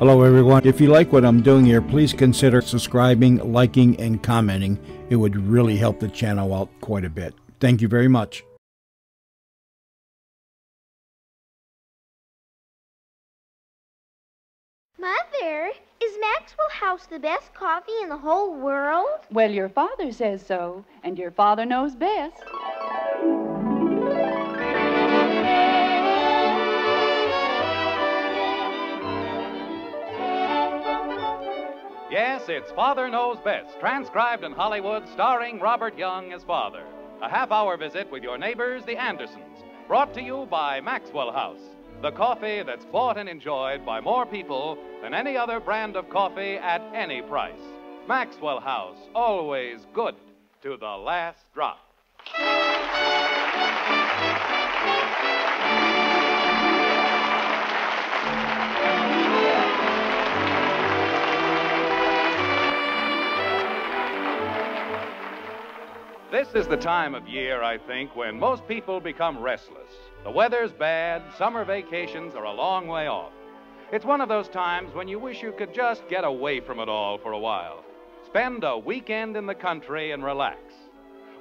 Hello, everyone. If you like what I'm doing here, please consider subscribing, liking, and commenting. It would really help the channel out quite a bit. Thank you very much. Mother, is Maxwell House the best coffee in the whole world? Well, your father says so, and your father knows best. Yes, it's Father Knows Best, transcribed in Hollywood, starring Robert Young as father. A half-hour visit with your neighbors, the Andersons, brought to you by Maxwell House, the coffee that's bought and enjoyed by more people than any other brand of coffee at any price. Maxwell House, always good to the last drop. This is the time of year, I think, when most people become restless. The weather's bad, summer vacations are a long way off. It's one of those times when you wish you could just get away from it all for a while. Spend a weekend in the country and relax.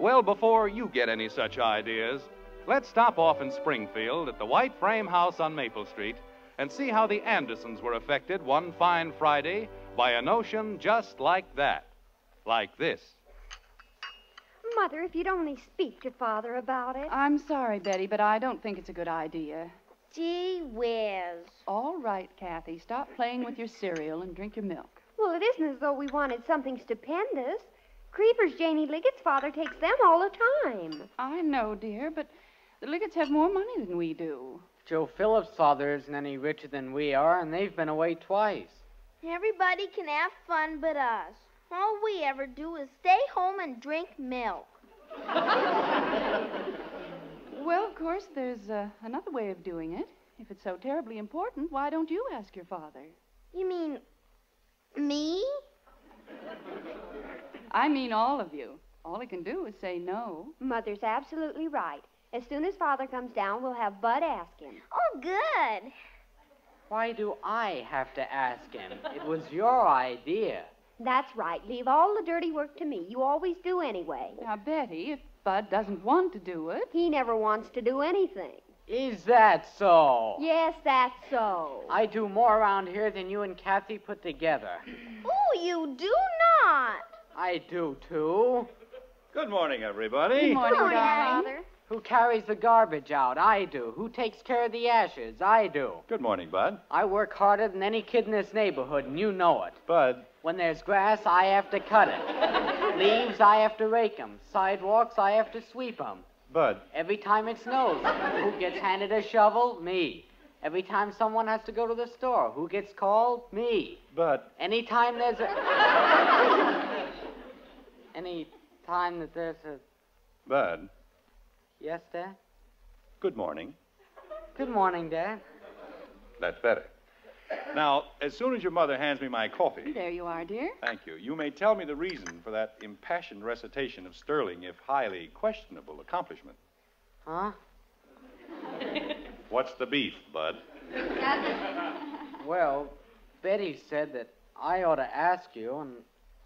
Well, before you get any such ideas, let's stop off in Springfield at the White Frame House on Maple Street and see how the Andersons were affected one fine Friday by a notion just like that. Like this. Mother, if you'd only speak to Father about it. I'm sorry, Betty, but I don't think it's a good idea. Gee whiz. All right, Kathy, stop playing with your cereal and drink your milk. Well, it isn't as though we wanted something stupendous. Creepers Janie Liggett's father takes them all the time. I know, dear, but the Liggetts have more money than we do. Joe Phillips' father isn't any richer than we are, and they've been away twice. Everybody can have fun but us. All we ever do is stay home and drink milk. Well, of course, there's another way of doing it. If it's so terribly important, why don't you ask your father? You mean me? I mean all of you. All he can do is say no. Mother's absolutely right. As soon as Father comes down, we'll have Bud ask him. Oh, good. Why do I have to ask him? It was your idea. That's right. Leave all the dirty work to me. You always do anyway. Now, Betty, if Bud doesn't want to do it... He never wants to do anything. Is that so? Yes, that's so. I do more around here than you and Kathy put together. Oh, you do not. I do, too. Good morning, everybody. Good morning, Morning, darling. Father. Who carries the garbage out? I do. Who takes care of the ashes? I do. Good morning, Bud. I work harder than any kid in this neighborhood, and you know it. Bud, When there's grass, I have to cut it. Leaves, I have to rake them. Sidewalks, I have to sweep them. Bud, Every time it snows, who gets handed a shovel? Me. Every time someone has to go to the store, who gets called? Me. Bud. Anytime there's a... Any time that there's a... Bud, Yes, Dad? good morning. Good morning, Dad. That's better. Now, as soon as your mother hands me my coffee, There you are, dear. thank you, you may tell me the reason for that impassioned recitation of sterling, if highly questionable, accomplishment. Huh? What's the beef, Bud? Well, Betty said that I ought to ask you, and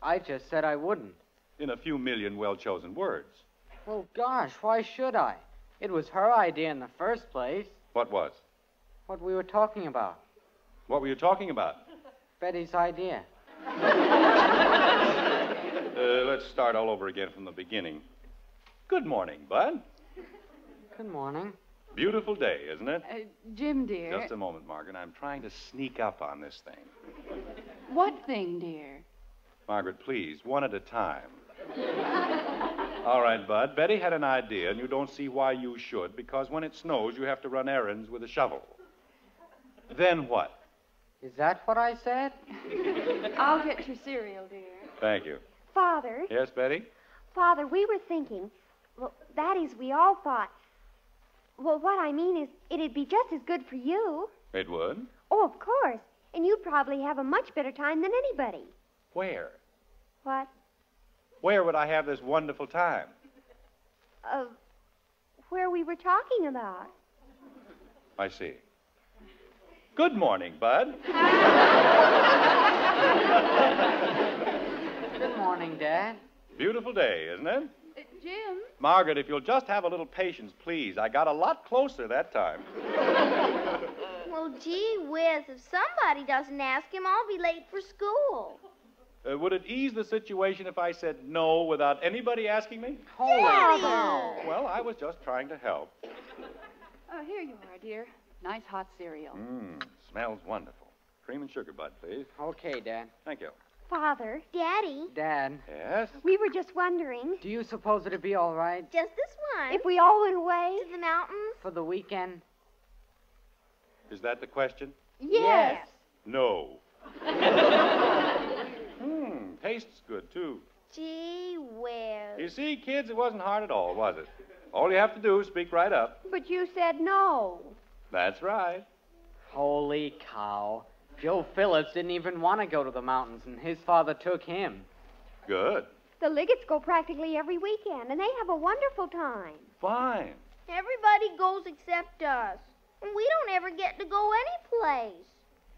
I just said I wouldn't. In a few million well-chosen words. Well, gosh, why should I? It was her idea in the first place. What was? What we were talking about. What were you talking about? Betty's idea. Let's start all over again from the beginning. Good morning, Bud. Good morning. Beautiful day, isn't it? Jim, dear. Just a moment, Margaret. I'm trying to sneak up on this thing. What thing, dear? Margaret, please, one at a time. All right, Bud. Betty had an idea, and you don't see why you should, because when it snows, you have to run errands with a shovel. Then what? Is that what I said? I'll get your cereal, dear. Thank you. Father. Yes, Betty? Father, we were thinking... Well, that is, we all thought... Well, what I mean is, it'd be just as good for you. It would? Oh, of course. And you'd probably have a much better time than anybody. Where? What? Where would I have this wonderful time? Where we were talking about. I see. Good morning, Bud. Beautiful day, isn't it? Jim? Margaret, if you'll just have a little patience, please. I got a lot closer that time. Well, gee whiz, if somebody doesn't ask him, I'll be late for school. Would it ease the situation if I said no without anybody asking me? Daddy! Well, I was just trying to help. Oh, here you are, dear. Nice hot cereal. Smells wonderful. Cream and sugar, Bud, please. Okay, Dad. Thank you. Father, Daddy, Dad, Yes? we were just wondering do you suppose it'd be all right just this one. if we all went away. To the mountains? for the weekend? Is that the question? Yes. No. Tastes good, too. Gee whiz. You see, kids, it wasn't hard at all, was it? All you have to do is speak right up. But you said no. That's right. Holy cow. Joe Phillips didn't even want to go to the mountains, and his father took him. Good. The Liggets go practically every weekend, and they have a wonderful time. Fine. Everybody goes except us. And we don't ever get to go anyplace.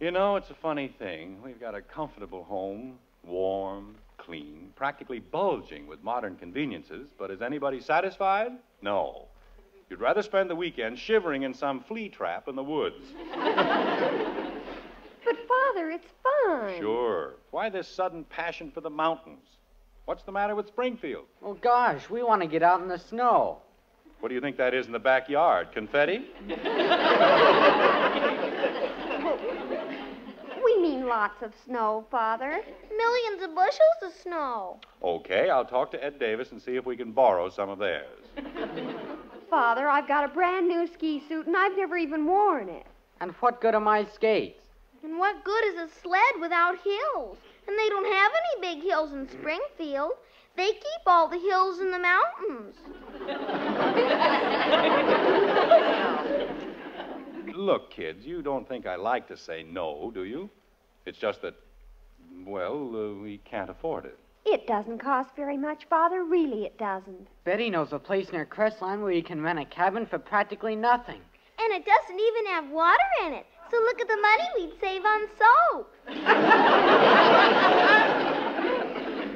You know, it's a funny thing. We've got a comfortable home, warm, clean, practically bulging with modern conveniences, but is anybody satisfied? No. You'd rather spend the weekend shivering in some flea trap in the woods. But, Father, it's fun. Sure. Why this sudden passion for the mountains? What's the matter with Springfield? Well, gosh, we want to get out in the snow. What do you think that is in the backyard? Confetti? We mean lots of snow, Father. Millions of bushels of snow. Okay, I'll talk to Ed Davis and see if we can borrow some of theirs. Father, I've got a brand new ski suit, and I've never even worn it. And what good are my skates? And what good is a sled without hills? And they don't have any big hills in Springfield. They keep all the hills in the mountains. Look, kids, you don't think I like to say no, do you? It's just that, well, we can't afford it. It doesn't cost very much, Father. Really, it doesn't. Betty knows a place near Crestline where you can rent a cabin for practically nothing. And it doesn't even have water in it. So look at the money we'd save on soap.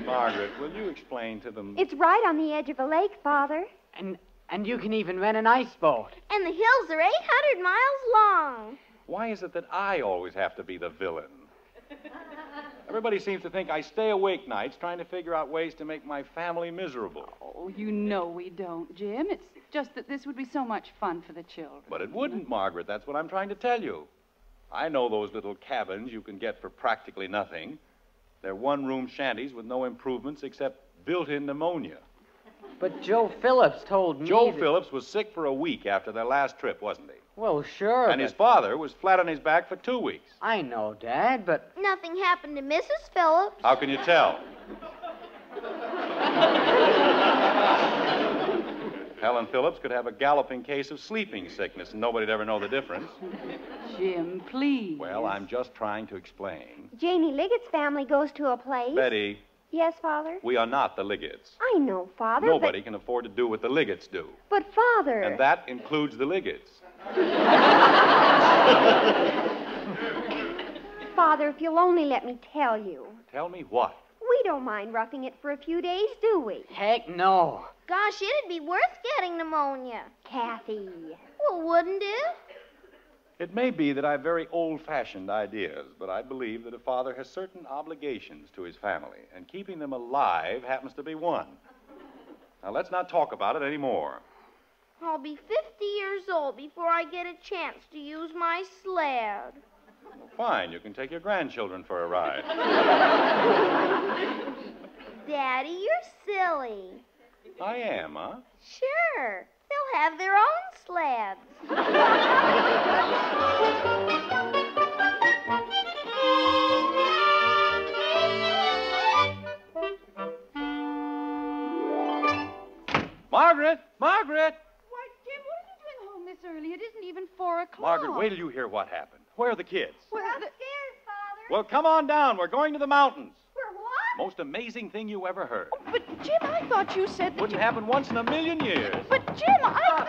Margaret, will you explain to them? It's right on the edge of a lake, Father. And you can even rent an ice boat. And the hills are 800 miles long. Why is it that I always have to be the villain? Everybody seems to think I stay awake nights trying to figure out ways to make my family miserable. Oh, you know we don't, Jim. It's just that this would be so much fun for the children. But it wouldn't, Margaret. That's what I'm trying to tell you. I know those little cabins you can get for practically nothing. They're one-room shanties with no improvements except built-in pneumonia. But Joe Phillips told me Joe that... Phillips was sick for a week after their last trip, wasn't he? Well, sure. And his father was flat on his back for 2 weeks. I know, Dad, but... Nothing happened to Mrs. Phillips. How can you tell? Helen Phillips could have a galloping case of sleeping sickness, and nobody'd ever know the difference. Jim, please. Well, I'm just trying to explain. Janie Liggett's family goes to a place. Betty, Yes, Father? we are not the Liggets. I know, Father. Nobody can afford to do what the Liggets do. But Father... And that includes the Liggets. Father, if you'll only let me tell you. Tell me what? We don't mind roughing it for a few days, do we? Heck no. Gosh, it'd be worth getting pneumonia. Kathy. Well, wouldn't it? It may be that I have very old-fashioned ideas, but I believe that a father has certain obligations to his family, and keeping them alive happens to be one. Now, let's not talk about it anymore. I'll be 50 years old before I get a chance to use my sled. Fine, you can take your grandchildren for a ride. Daddy, you're silly. I am, huh? Sure. They'll have their own sleds. Margaret! Margaret! Why, Jim, what are you doing home this early? It isn't even 4 o'clock. Margaret, wait till you hear what happened. Where are the kids? Well, Upstairs, Father. Well, come on down. We're going to the mountains. For what? Most amazing thing you ever heard. But, Jim, I thought you said that Wouldn't happen once in a million years. But, Jim, I thought...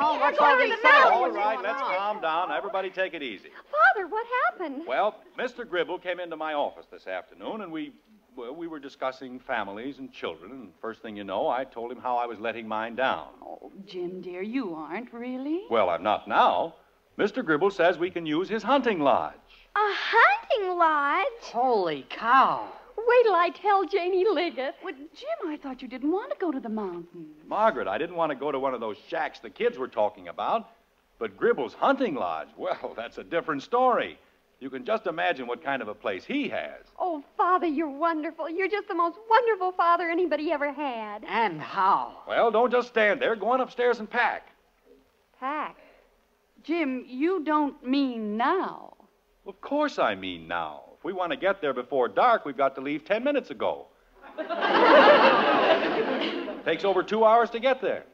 Oh, what's going all to this the mountains. All right, let's calm down. Everybody take it easy. Father, what happened? Well, Mr. Gribble came into my office this afternoon, and we Well, we were discussing families and children, and first thing you know, I told him how I was letting mine down. Oh, Jim, dear, you aren't really. Well, I'm not now. Mr. Gribble says we can use his hunting lodge. A hunting lodge? Holy cow. Wait till I tell Janie Liggett. Well, Jim, I thought you didn't want to go to the mountains. Margaret, I didn't want to go to one of those shacks the kids were talking about, but Gribble's hunting lodge, well, that's a different story. You can just imagine what kind of a place he has. Oh, Father, you're wonderful. You're just the most wonderful father anybody ever had. And how? Well, don't just stand there. Go on upstairs and pack. Pack. Jim, you don't mean now. Of course I mean now. If we want to get there before dark, we've got to leave 10 minutes ago. Takes over 2 hours to get there.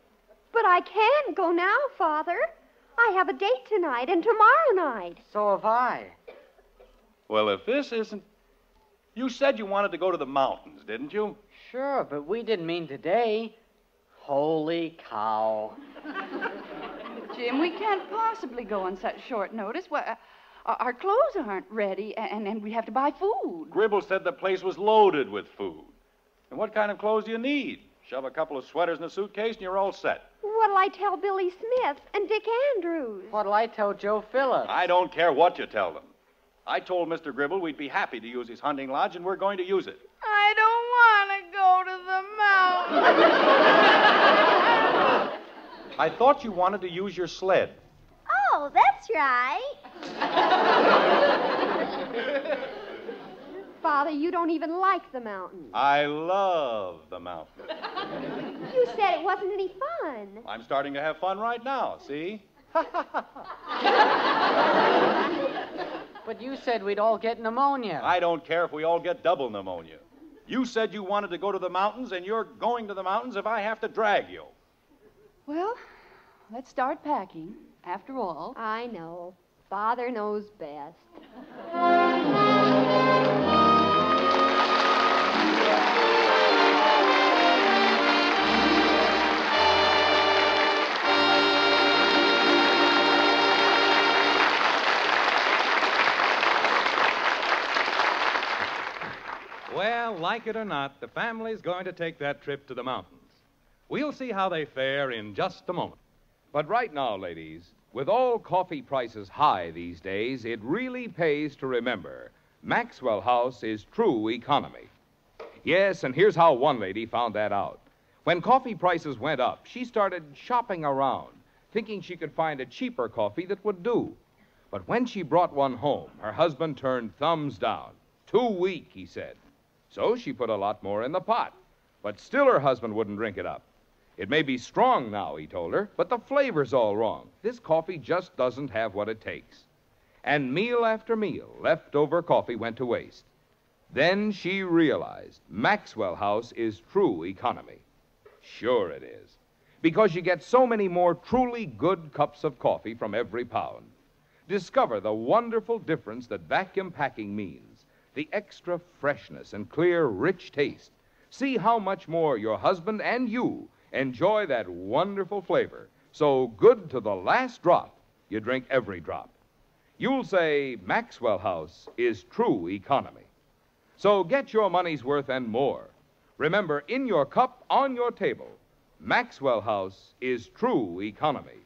But I can't go now, Father. I have a date tonight and tomorrow night. So have I. Well, if this isn't... You said you wanted to go to the mountains, didn't you? Sure, but we didn't mean today. Holy cow. Jim, we can't possibly go on such short notice. Well, our clothes aren't ready, and we have to buy food. Gribble said the place was loaded with food. And what kind of clothes do you need? Shove a couple of sweaters in a suitcase and you're all set. What'll I tell Billy Smith and Dick Andrews? What'll I tell Joe Phillips? I don't care what you tell them. I told Mr. Gribble we'd be happy to use his hunting lodge, and we're going to use it. I don't want to go to the mountains. I thought you wanted to use your sled. Oh, that's right. Father, you don't even like the mountains. I love the mountain. You said it wasn't any fun. I'm starting to have fun right now, see? But you said we'd all get pneumonia. I don't care if we all get double pneumonia. You said you wanted to go to the mountains, and you're going to the mountains if I have to drag you. Well, let's start packing. After all. I know. Father knows best. Well, like it or not, the family's going to take that trip to the mountains. We'll see how they fare in just a moment. But right now, ladies, with all coffee prices high these days, it really pays to remember Maxwell House is true economy. Yes, and here's how one lady found that out. When coffee prices went up, she started shopping around, thinking she could find a cheaper coffee that would do. But when she brought one home, her husband turned thumbs down. Too weak, he said. So she put a lot more in the pot. But still her husband wouldn't drink it up. It may be strong now, he told her, but the flavor's all wrong. This coffee just doesn't have what it takes. And meal after meal, leftover coffee went to waste. Then she realized Maxwell House is true economy. Sure it is. Because you get so many more truly good cups of coffee from every pound. Discover the wonderful difference that vacuum packing means. The extra freshness and clear, rich taste. See how much more your husband and you enjoy that wonderful flavor. So good to the last drop, you drink every drop. You'll say Maxwell House is true economy. So get your money's worth and more. Remember, in your cup, on your table, Maxwell House is true economy.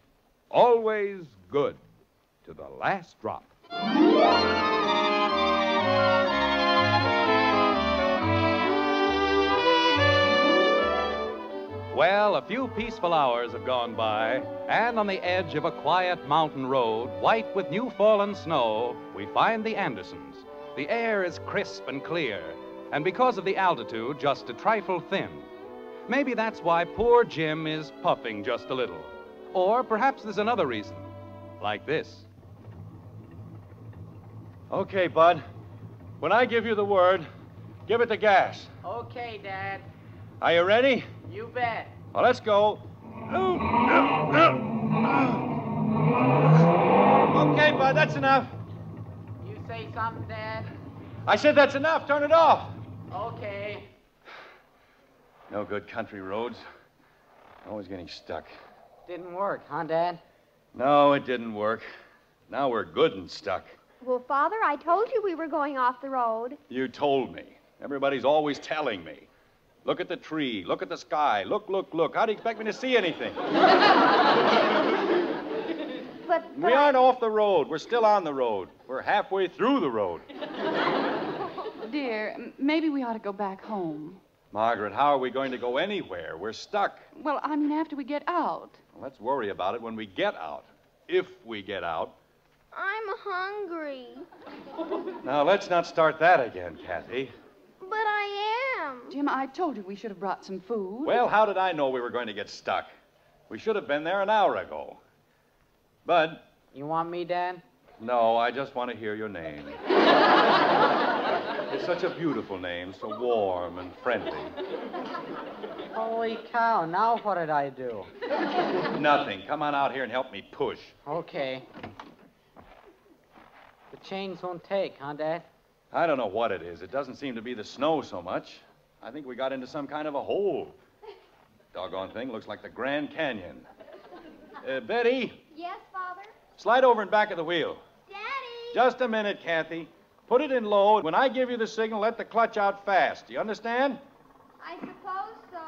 Always good to the last drop. Well, a few peaceful hours have gone by, and on the edge of a quiet mountain road, white with new fallen snow, we find the Andersons. The air is crisp and clear, and because of the altitude, just a trifle thin. Maybe that's why poor Jim is puffing just a little. Or perhaps there's another reason, like this. Okay, Bud. When I give you the word, give it the gas. Okay, Dad. Are you ready? You bet. Well, let's go. Okay, Bud, that's enough. You say something, Dad? I said that's enough. Turn it off. Okay. No good country roads. Always getting stuck. Didn't work, huh, Dad? No, it didn't work. Now we're good and stuck. Well, Father, I told you we were going off the road. You told me. Everybody's always telling me. Look at the tree. Look at the sky. Look, look, look. How do you expect me to see anything? But We aren't off the road. We're still on the road. We're halfway through the road. Dear, maybe we ought to go back home. Margaret, how are we going to go anywhere? We're stuck. Well, I mean, after we get out. Well, let's worry about it when we get out. If we get out. I'm hungry. Now, let's not start that again, Kathy. But I am. Jim, I told you we should have brought some food. Well, how did I know we were going to get stuck? We should have been there an hour ago. Bud? You want me, Dad? No, I just want to hear your name. It's such a beautiful name, so warm and friendly. Holy cow, now what did I do? Nothing. Come on out here and help me push. Okay. The chains won't take, huh, Dad? I don't know what it is. It doesn't seem to be the snow so much. I think we got into some kind of a hole. Doggone thing looks like the Grand Canyon. Betty, Yes, Father? slide over in back of the wheel. Daddy. Just a minute, Kathy. Put it in low. When I give you the signal, let the clutch out fast. Do you understand? I suppose so.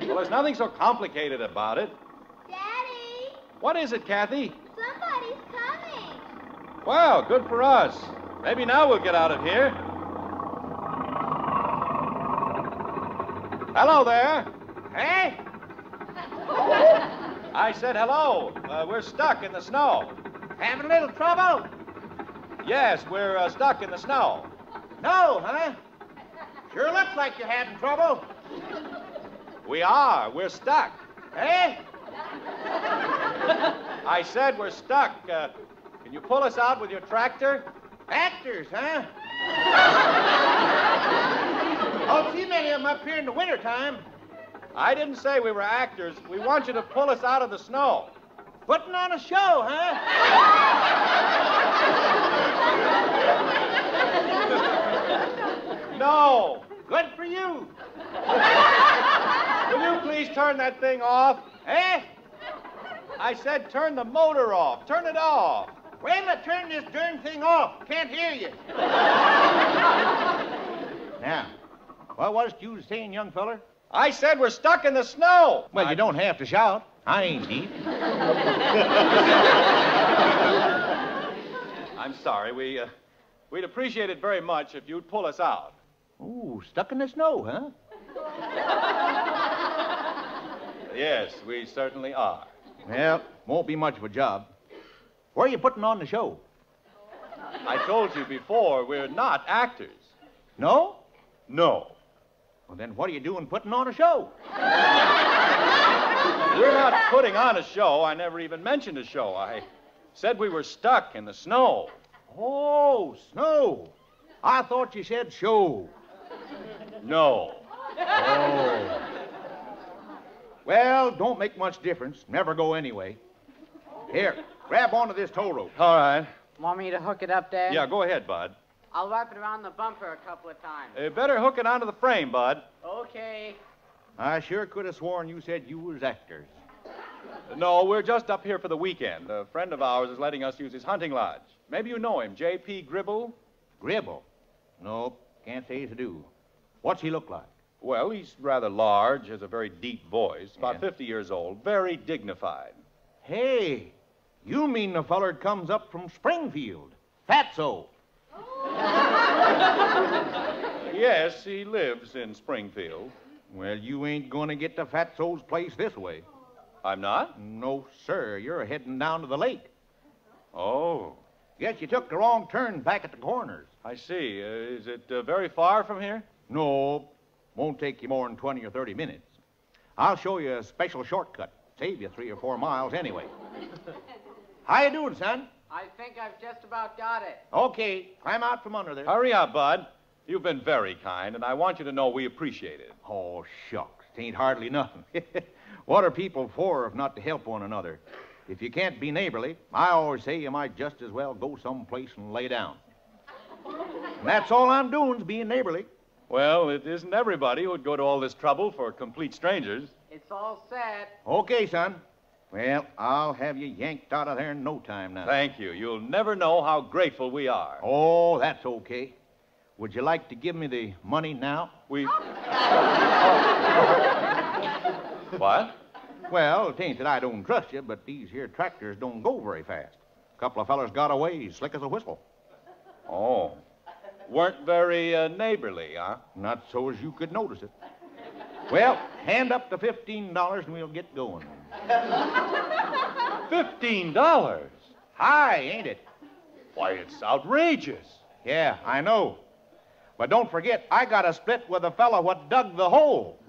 Well, there's nothing so complicated about it. Daddy. What is it, Kathy? Somebody's coming. Well, good for us. Maybe now we'll get out of here. Hello there. Hey? I said hello. We're stuck in the snow. Having a little trouble? Yes, we're stuck in the snow. No, huh? Sure looks like you're having trouble. We are. We're stuck. Eh? I said we're stuck. Can you pull us out with your tractor? Actors, huh? Don't see many of them up here in the wintertime. I didn't say we were actors. We want you to pull us out of the snow. Putting on a show, huh? No. Good for you. Will you please turn that thing off? Eh? I said turn the motor off. Turn it off. Wait till I turn this darn thing off. Can't hear you. Now, what was you saying, young feller? I said we're stuck in the snow. Well, you don't have to shout. I ain't deep. I'm sorry. We'd appreciate it very much if you'd pull us out. Ooh, stuck in the snow, huh? Yes, we certainly are. Well, won't be much of a job. Where are you putting on the show? I told you before, we're not actors. No? No. Well, then what are you doing putting on a show? We're not putting on a show. I never even mentioned a show. I said we were stuck in the snow. Oh, snow. I thought you said show. No. Oh. Well, don't make much difference. Never go anyway. Here, grab onto this tow rope. All right. Want me to hook it up, Dad? Yeah, go ahead, Bud. I'll wrap it around the bumper a couple of times. Better hook it onto the frame, Bud. Okay. I sure could have sworn you said you was actors. No, we're just up here for the weekend. A friend of ours is letting us use his hunting lodge. Maybe you know him, J.P. Gribble? Gribble? Nope, can't say to do. What's he look like? Well, he's rather large, has a very deep voice, about Yeah. 50 years old, very dignified. Hey, you mean the feller comes up from Springfield. Fatso. Yes, he lives in Springfield. Well, you ain't gonna get to Fatso's place this way. I'm not? No, sir, you're heading down to the lake. Oh, Guess you took the wrong turn back at the corners. I see. Is it very far from here? No, won't take you more than 20 or 30 minutes. I'll show you a special shortcut. Save you 3 or 4 miles anyway. How you doing, son? I think I've just about got it. Okay, climb out from under there. Hurry up, Bud. You've been very kind, and I want you to know we appreciate it. Oh, shucks. Tain't hardly nothing. What are people for if not to help one another? If you can't be neighborly, I always say you might just as well go someplace and lay down. And that's all I'm doing is being neighborly. Well, it isn't everybody who would go to all this trouble for complete strangers. It's all set. Okay, son. Well, I'll have you yanked out of there in no time now. Thank you. You'll never know how grateful we are. Oh, that's okay. Would you like to give me the money now? What? Well, it ain't that I don't trust you, but these here tractors don't go very fast. A couple of fellers got away slick as a whistle. Oh. Weren't very neighborly, huh? Not so as you could notice it. Well, hand up the $15 and we'll get going. $15? High, ain't it? Why, it's outrageous. Yeah, I know. But don't forget, I got a split with the fella what dug the hole.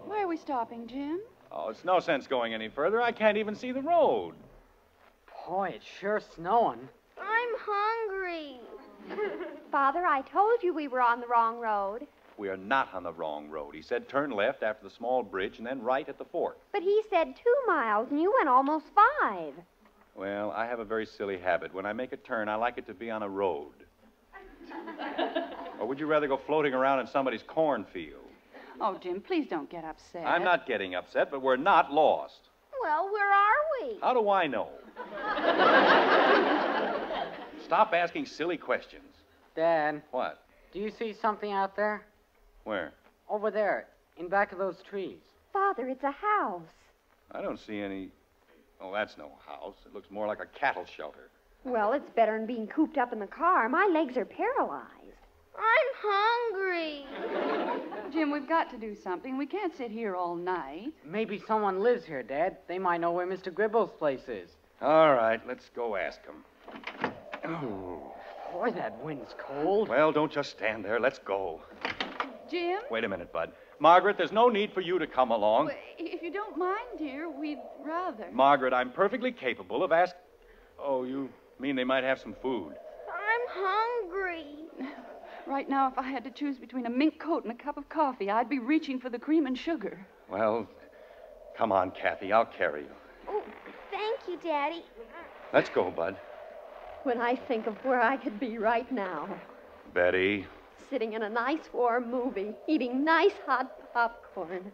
Why are we stopping, Jim? Oh, it's no sense going any further. I can't even see the road. Boy, it's sure snowing. I'm hungry. Father, I told you we were on the wrong road. We are not on the wrong road. He said turn left after the small bridge and then right at the fork. But he said 2 miles, and you went almost 5. Well, I have a very silly habit. When I make a turn, I like it to be on a road. Or would you rather go floating around in somebody's cornfield? Oh, Jim, please don't get upset. I'm not getting upset, but we're not lost. Well, where are we? How do I know? Stop asking silly questions. Dad, What? do you see something out there? Where? Over there, in back of those trees. Father, it's a house. I don't see any... Oh, that's no house. It looks more like a cattle shelter. Well, it's better than being cooped up in the car. My legs are paralyzed. I'm hungry. Jim, we've got to do something. We can't sit here all night. Maybe someone lives here, Dad. They might know where Mr. Gribble's place is. All right, let's go ask him. Oh. Boy, that wind's cold. Well, don't just stand there. Let's go. Jim? Wait a minute, Bud. Margaret, there's no need for you to come along. Well, if you don't mind, dear, we'd rather. Margaret, I'm perfectly capable of asking... Oh, you mean they might have some food? I'm hungry. Right now, if I had to choose between a mink coat and a cup of coffee, I'd be reaching for the cream and sugar. Well, come on, Kathy. I'll carry you. Oh, thank you, Daddy. Let's go, Bud. When I think of where I could be right now, Betty. sitting in a nice warm movie, eating nice hot popcorn.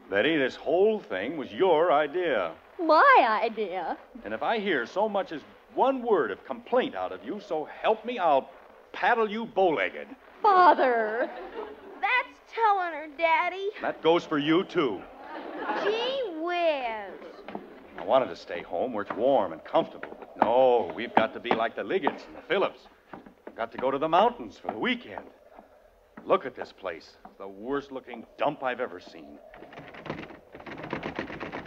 Betty, this whole thing was your idea. My idea. And if I hear so much as one word of complaint out of you, so help me, I'll paddle you bow-legged. Father. That's telling her, Daddy. That goes for you, too. Gee whiz. I wanted to stay home where it's warm and comfortable. But no, we've got to be like the Liggetts and the Phillips. Got to go to the mountains for the weekend. Look at this place. It's the worst-looking dump I've ever seen.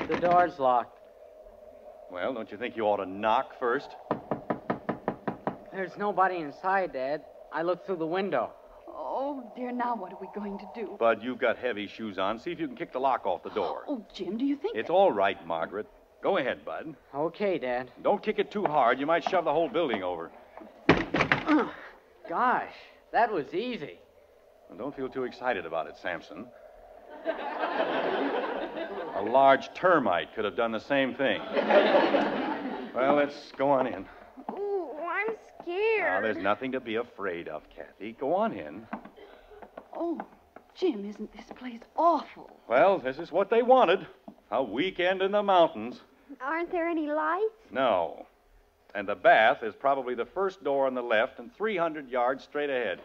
The door's locked. Well, don't you think you ought to knock first? There's nobody inside, Dad. I looked through the window. Oh, dear, now what are we going to do? Bud, you've got heavy shoes on. See if you can kick the lock off the door. Oh, Jim, do you think... It's all right, Margaret. Go ahead, Bud. Okay, Dad. Don't kick it too hard. You might shove the whole building over. Gosh, that was easy. Well, don't feel too excited about it, Samson. A large termite could have done the same thing. Well, let's go on in. Ooh, I'm Now, scared. there's nothing to be afraid of, Kathy. Go on in. Oh, Jim, isn't this place awful? Well, this is what they wanted. A weekend in the mountains. Aren't there any lights? No. And the bath is probably the first door on the left and 300 yards straight ahead.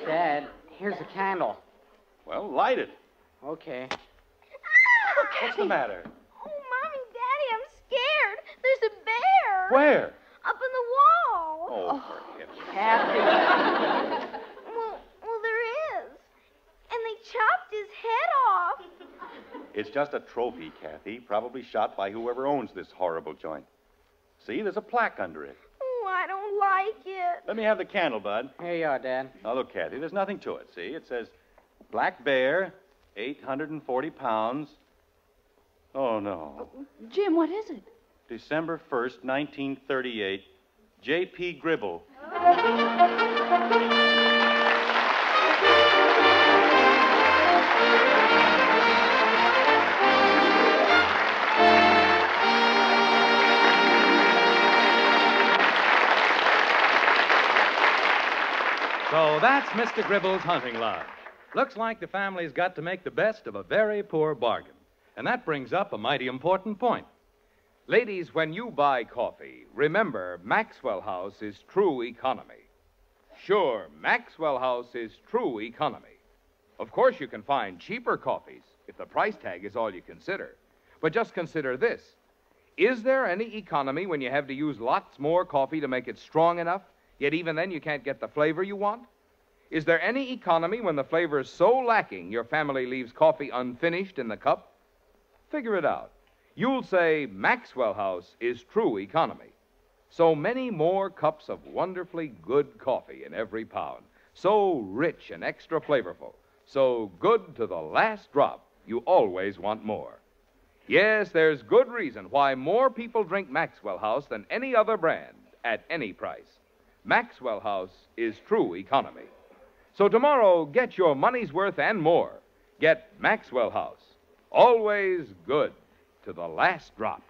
Dad, here's a candle. Well, light it. Okay. What's the matter? Oh, Mommy, Daddy, I'm scared. There's a bear. Where? Up in the wall. Oh, for heaven's sake. Kathy. Well, there is. And they chopped his head off. It's just a trophy, Kathy, probably shot by whoever owns this horrible joint. See, there's a plaque under it. Oh, I don't like it. Let me have the candle, Bud. Here you are, Dad. Now, look, Kathy, there's nothing to it. See, it says, Black Bear, 840 pounds. Oh, no. Jim, what is it? December 1st, 1938, J.P. Gribble. So that's Mr. Gribble's hunting lodge. Looks like the family's got to make the best of a very poor bargain. And that brings up a mighty important point. Ladies, when you buy coffee, remember Maxwell House is true economy. Sure, Maxwell House is true economy. Of course, you can find cheaper coffees if the price tag is all you consider. But just consider this. Is there any economy when you have to use lots more coffee to make it strong enough, yet even then you can't get the flavor you want? Is there any economy when the flavor is so lacking your family leaves coffee unfinished in the cup? Figure it out. You'll say Maxwell House is true economy. So many more cups of wonderfully good coffee in every pound. So rich and extra flavorful. So good to the last drop. You always want more. Yes, there's good reason why more people drink Maxwell House than any other brand at any price. Maxwell House is true economy. So tomorrow, get your money's worth and more. Get Maxwell House. Always good to the last drop.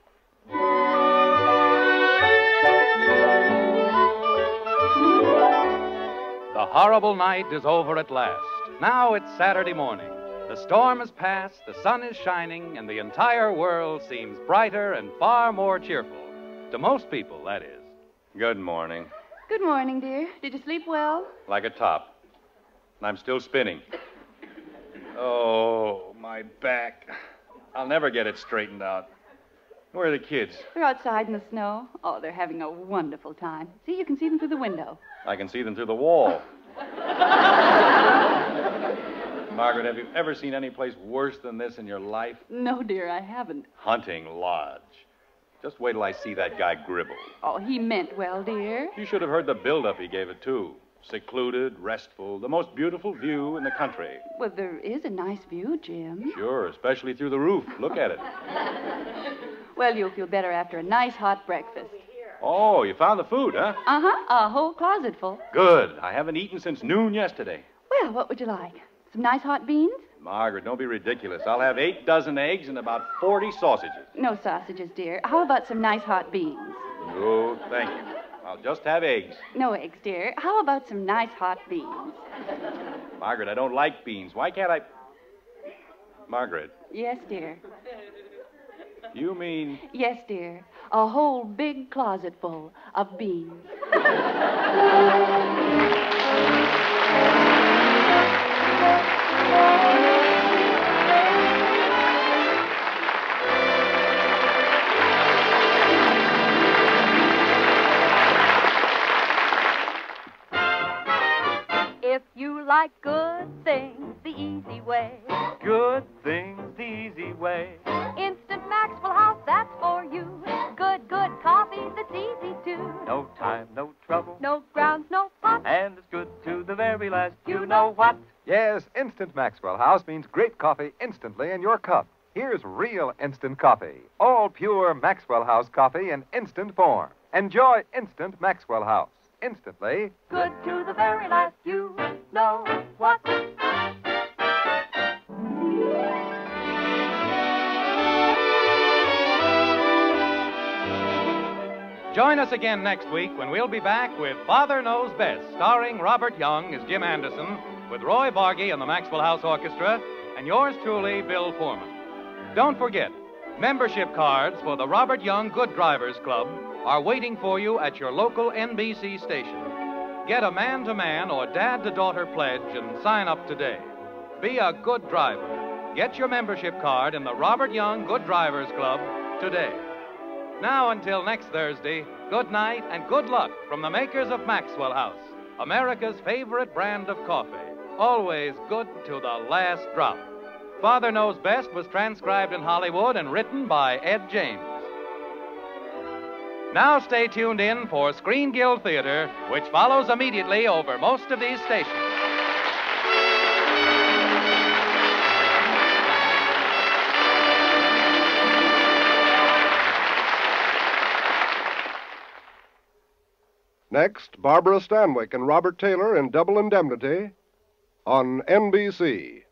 The horrible night is over at last. Now it's Saturday morning. The storm has passed, the sun is shining, and the entire world seems brighter and far more cheerful. To most people, that is. Good morning. Good morning, dear. Did you sleep well? Like a top. And I'm still spinning. Oh, my back. I'll never get it straightened out. Where are the kids? They're outside in the snow. Oh, they're having a wonderful time. See, you can see them through the window. I can see them through the wall. Margaret, have you ever seen any place worse than this in your life? No, dear, I haven't. Hunting Lodge. Just wait till I see that guy Gribble. Oh, he meant well, dear. You should have heard the build-up he gave it, too. Secluded, restful, the most beautiful view in the country. Well, there is a nice view, Jim. Sure, especially through the roof. Look at it. Well, you'll feel better after a nice hot breakfast. Oh, you found the food, huh? Uh-huh, a whole closet full. Good. I haven't eaten since noon yesterday. Well, what would you like? Some nice hot beans? Margaret, don't be ridiculous. I'll have 8 dozen eggs and about 40 sausages. No sausages, dear. How about some nice hot beans? Oh, thank you. I'll just have eggs. No eggs, dear. How about some nice hot beans? Margaret, I don't like beans. Why can't I... Margaret, Yes, dear. you mean... Yes, dear. A whole big closet full of beans. If you like good things the easy way, Good things the easy way. Instant Maxwell House, that's for you. Good coffee that's easy too. No time, no trouble, No grounds, no pot. and it's good to the very last. You know what? Yes, Instant Maxwell House means great coffee instantly in your cup. Here's real instant coffee. All pure Maxwell House coffee in instant form. Enjoy instant Maxwell House. Instantly. Good to the very last. You know what? Join us again next week when we'll be back with Father Knows Best, starring Robert Young as Jim Anderson, with Roy Vargy and the Maxwell House Orchestra, and yours truly, Bill Foreman. Don't forget, membership cards for the Robert Young Good Drivers Club are waiting for you at your local NBC station. Get a man-to-man or dad-to-daughter pledge and sign up today. Be a good driver. Get your membership card in the Robert Young Good Drivers Club today. Now, until next Thursday, good night and good luck from the makers of Maxwell House, America's favorite brand of coffee. Always good to the last drop. Father Knows Best was transcribed in Hollywood and written by Ed James. Now stay tuned in for Screen Guild Theater, which follows immediately over most of these stations. Next, Barbara Stanwyck and Robert Taylor in Double Indemnity on NBC.